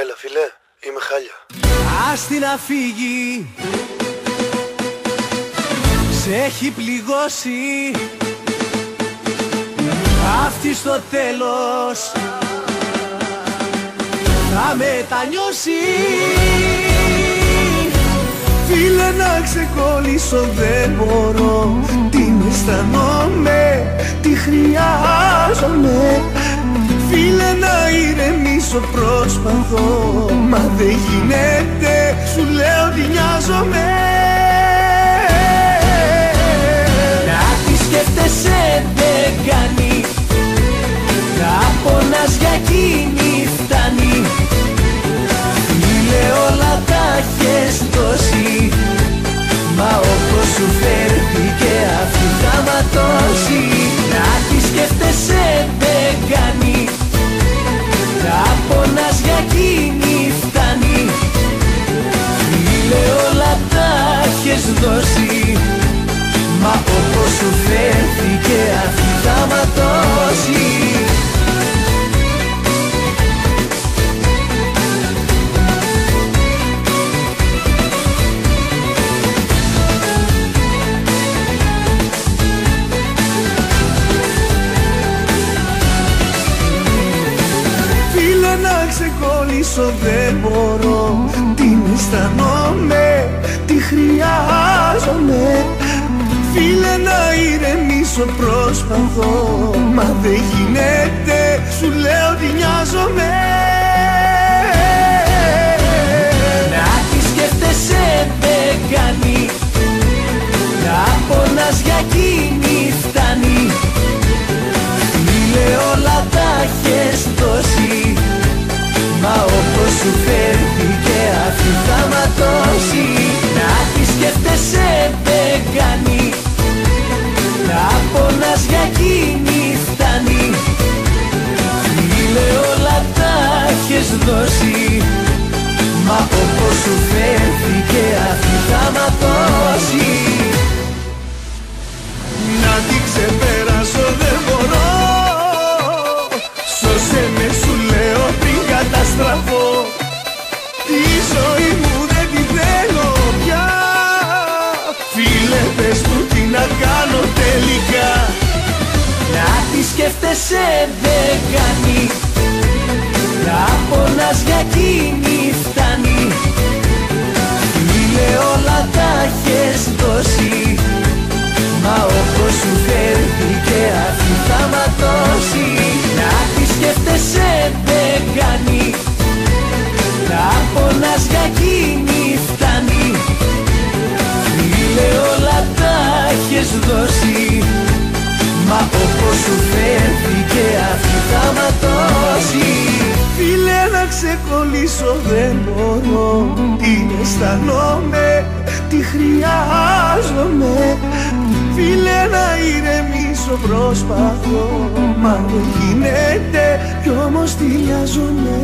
Έλα φίλε, είμαι χάλια. Άστη να φύγει, σε έχει πληγώσει αυτή στο τέλος θα μετανιώσει. Φίλε να ξεκολλήσω δεν μπορώ, την αισθανόμαι, τη χρειάζομαι. Φίλε να ηρεμήσω προσπαθώ, μα δεν γίνεται, σου λέω τι νοιάζομαι. Να τη σκέφτεσαι δεν κάνει, να πονάς για εκείνη φτάνει. Φίλε όλα τα έχεις δώσει, μα όπως σου φέρθηκε αυτή θα ματώσει. Να τη σκέφτεσαι δεν κάνει, να πονάς για εκείνη φτάνει. Φίλε όλα τα έχεις δώσει, μα όπως σου φέρθηκε αυτή θα ματώσει. Να ξεκολλήσω δεν μπορώ, την αισθανόμαι, τη χρειάζομαι. Φίλε να ηρεμήσω προσπαθώ, μα δεν γίνεται, σου λέω τι νοιάζομαι. Να τη σκέφτεσαι δεν κάνει, να πονάς για εκείνη φτάνει. Φίλε όλα τα έχεις δώσει, μα όπως σου φέρθηκε αυτή θα ματώσει. Να τη σκέφτεσαι δεν κάνει, να πονάς για εκείνη φτάνει. Φίλε όλα τα έχεις δώσει, μα όπως σου φέρθηκε αυτή θα ματώσει. Να την ξεπεράσω δεν μπορώ, σώσε με σου λέω πριν καταστραφώ. Τη ζωή μου δεν τη θέλω πια. Φίλε πες μου τι να κάνω τελικά. Να τη σκέφτεσαι δεν κάνει, να πονάς για εκείνη φτάνει. Φίλε όλα τα έχεις δώσει, μα όπως σου φέρθηκε αυτή θα ματώσει. Να τη σκέφτεσαι δεν κάνει, να πονάς για εκείνη φτάνει. Φίλε όλα τα έχεις δώσει, μα όπως σου φέρθηκε αυτή θα ματώσει. Φίλε να ξεκολλήσω δεν μπορώ, την αισθανόμαι, τη χρειάζομαι. Φίλε να ηρεμήσω προσπαθώ, μα δεν γίνεται κι όμως τη νοιάζομαι.